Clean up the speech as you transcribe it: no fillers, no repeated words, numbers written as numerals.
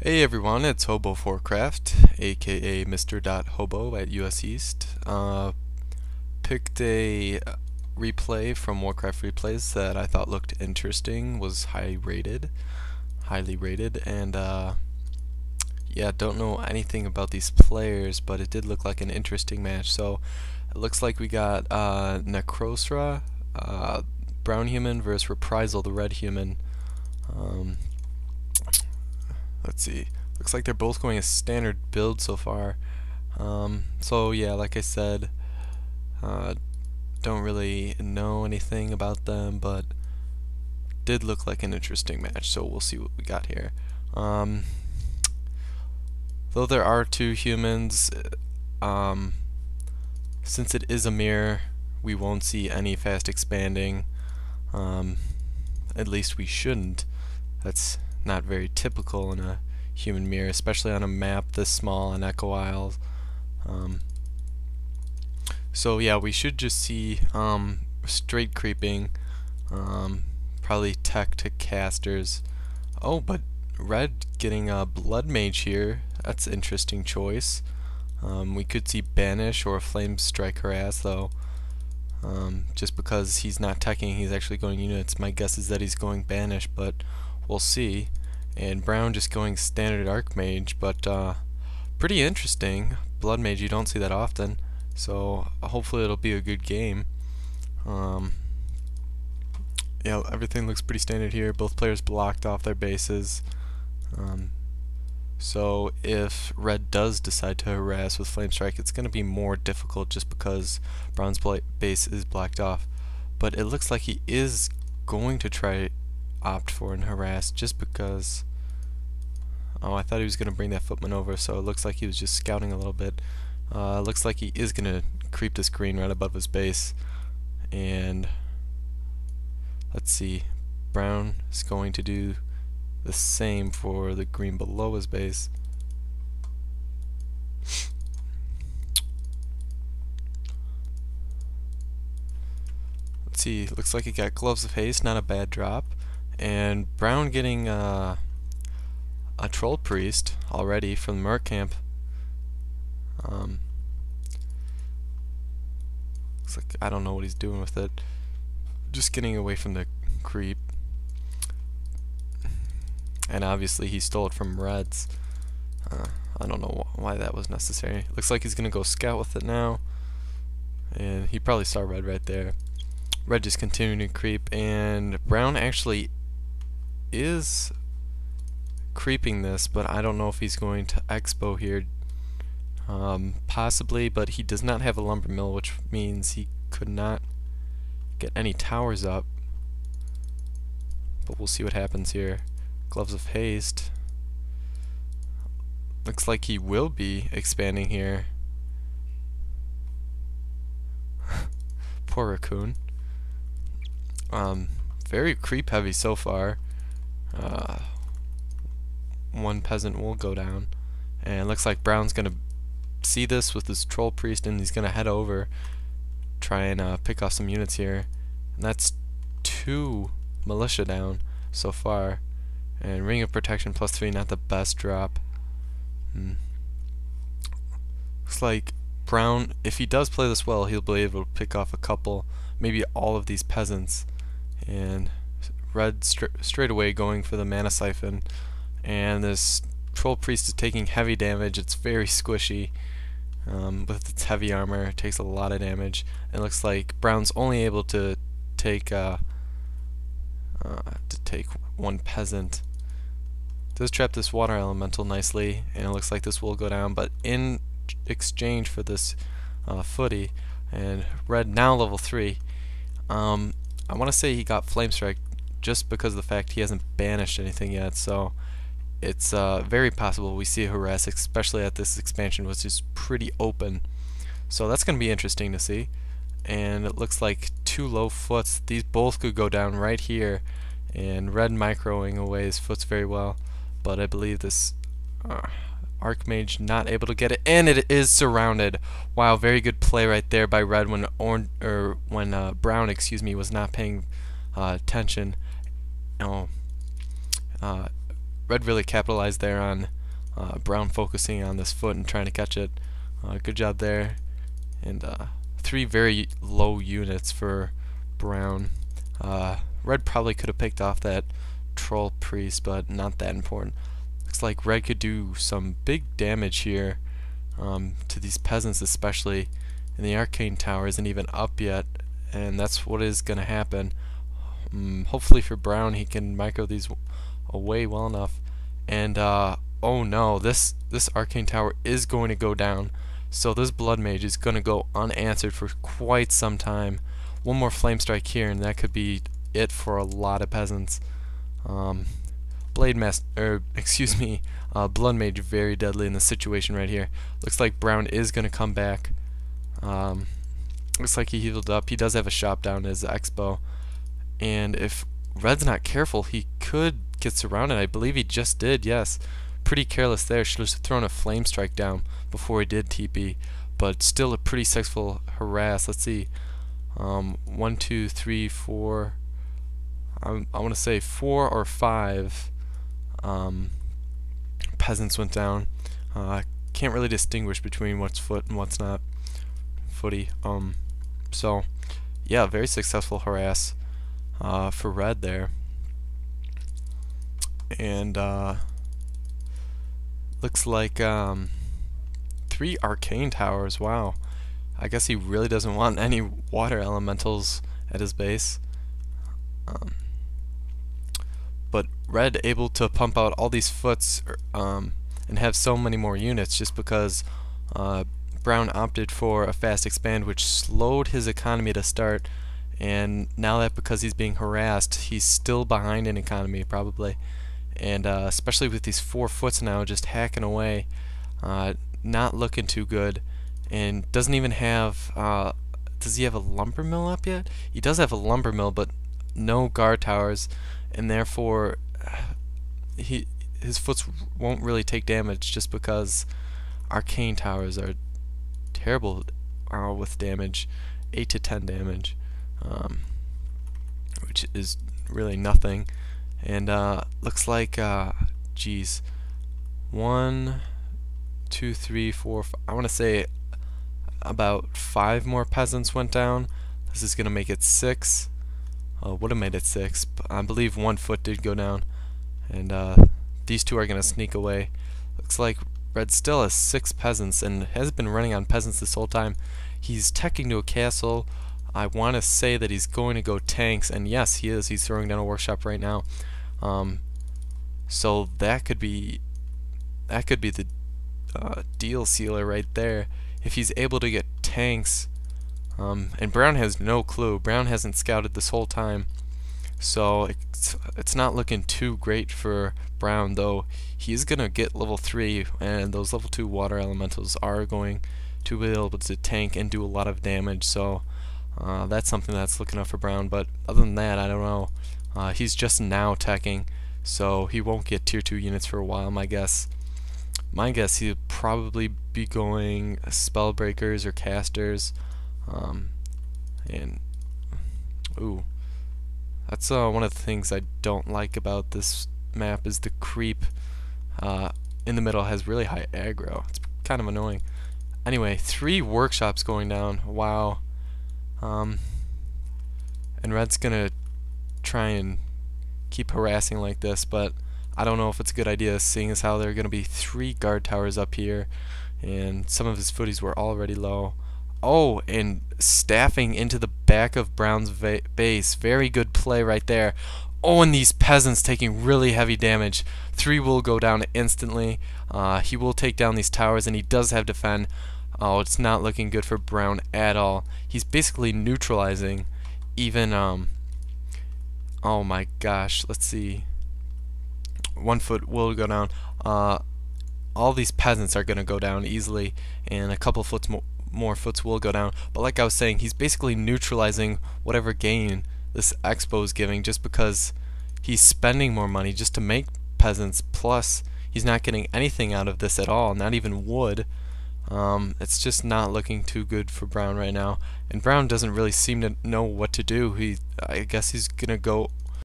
Hey everyone, it's Hobo4Craft, aka Mr.Hobo at US East. Picked a replay from Warcraft Replays that I thought looked interesting, was highly rated, and yeah, don't know anything about these players, but it did look like an interesting match. So it looks like we got NecrosRa, brown human versus Reprisal, the red human. Um, Let's see. Looks like they're both going a standard build so far. So yeah, like I said, don't really know anything about them, but did look like an interesting match. So we'll see what we got here. Though there are two humans, since it is a mirror, we won't see any fast expanding. At least we shouldn't. That's not very typical in a human mirror, especially on a map this small on Echo Isles. So yeah, we should just see straight creeping, probably tech to casters. Oh, but red getting a blood mage here. That's an interesting choice. We could see banish or flame strike harass though. Just because he's not teching, he's actually going units. My guess is that he's going banish, but we'll see. And brown just going standard archmage, but pretty interesting. Blood mage, you don't see that often, so hopefully it'll be a good game. Yeah, everything looks pretty standard here. Both players blocked off their bases. So if red does decide to harass with flame strike, it's going to be more difficult just because brown's base is blocked off. But it looks like he is going to try opt for and harass just because. Oh, I thought he was going to bring that footman over, so it looks like he was just scouting a little bit. Looks like he is going to creep this green right above his base. And let's see, brown is going to do the same for the green below his base. Let's see, looks like he got gloves of haste, not a bad drop. And brown getting a troll priest already from the merc camp. Looks like I don't know what he's doing with it. Just getting away from the creep. And obviously he stole it from reds. I don't know why that was necessary. Looks like he's gonna go scout with it now. And he probably saw red right there. Red just continuing to creep, and brown actually is creeping this, but I don't know if he's going to expo here. Possibly, but he does not have a lumber mill, which means he could not get any towers up. But we'll see what happens here. Gloves of haste. Looks like he will be expanding here. Poor raccoon. Very creep heavy so far. One peasant will go down, and it looks like brown's gonna see this with his troll priest, and he's gonna head over, try and pick off some units here. And that's 2 militia down so far, and ring of protection +3, not the best drop. Looks like brown, if he does play this well, he'll be able to pick off a couple, maybe all of these peasants. And red straight away going for the mana siphon, and this troll priest is taking heavy damage. It's very squishy. With its heavy armor, it takes a lot of damage. And it looks like brown's only able to take one peasant. Does trap this water elemental nicely, and it looks like this will go down, but in exchange for this footy, and red now level 3. I want to say he got flame strike just because of the fact he hasn't banished anything yet, so it's very possible we see a harass, especially at this expansion, which is pretty open. So that's going to be interesting to see. And it looks like 2 low foots. These both could go down right here, and red microing away his foots very well. But I believe this archmage not able to get it, and it is surrounded. Wow, very good play right there by red when brown, excuse me, was not paying attention. Oh, Red really capitalized there on Brown focusing on this foot and trying to catch it. Good job there. And 3 very low units for Brown. Red probably could have picked off that Troll Priest, but not that important. Looks like Red could do some big damage here to these peasants, especially. And the Arcane Tower isn't even up yet, and that's what is going to happen. Hopefully for Brown, he can micro these away well enough. And oh no, this Arcane Tower is going to go down. So this Blood Mage is going to go unanswered for quite some time. One more Flame Strike here, and that could be it for a lot of peasants. Blood Mage very deadly in this situation right here. Looks like Brown is going to come back. Looks like he healed up. He does have a shop down his Expo, and if Red's not careful, he could get surrounded. I believe he just did. Yes, pretty careless there. Should have thrown a Flame Strike down before he did TP, but still a pretty successful harass. Let's see, 1, 2, 3, 4. I want to say 4 or 5 peasants went down. Can't really distinguish between what's foot and what's not footy. So yeah, very successful harass for Red there. And looks like 3 Arcane Towers. Wow, I guess he really doesn't want any water elementals at his base. But Red able to pump out all these foots and have so many more units just because Brown opted for a fast expand, which slowed his economy to start, and now that because he's being harassed, he's still behind in economy probably, and especially with these 4 foots now just hacking away, not looking too good, and doesn't even have does he have a lumber mill up yet? He does have a lumber mill, but no guard towers, and therefore his foots won't really take damage just because Arcane Towers are terrible with damage, 8 to 10 damage, which is really nothing. And looks like geez, 1, 2, 3, 4, I want to say about 5 more peasants went down. This is gonna make it 6. Would have made it 6, but I believe 1 foot did go down, and these 2 are gonna sneak away. Looks like Red still has 6 peasants and has been running on peasants this whole time. He's teching to a castle. I want to say that he's going to go tanks, and yes, he is. He's throwing down a workshop right now. So that could be the deal sealer right there. If he's able to get tanks, and Brown has no clue. Brown hasn't scouted this whole time, so it's not looking too great for Brown, though he's gonna get level 3, and those level 2 water elementals are going to be able to tank and do a lot of damage, so that's something that's looking up for Brown. But other than that, I don't know. He's just now teching, so he won't get tier 2 units for a while. My guess he'll probably be going Spellbreakers or Casters, and ooh, that's one of the things I don't like about this map is the creep in the middle has really high aggro. It's kind of annoying. Anyway, 3 workshops going down. Wow. And Red's gonna try and keep harassing like this, but I don't know if it's a good idea, seeing as how there are gonna be 3 guard towers up here, and some of his footies were already low. Oh, and staffing into the back of Brown's base. Very good play right there. Oh, and these peasants taking really heavy damage. 3 will go down instantly. He will take down these towers, and he does have defend. Oh, it's not looking good for Brown at all. He's basically neutralizing even, oh my gosh, let's see. 1 foot will go down. All these peasants are going to go down easily, and a couple more foots will go down. But like I was saying, he's basically neutralizing whatever gain this Expo is giving, just because he's spending more money just to make peasants, plus he's not getting anything out of this at all, not even wood. It's just not looking too good for Brown right now, and Brown doesn't really seem to know what to do. I guess he's gonna go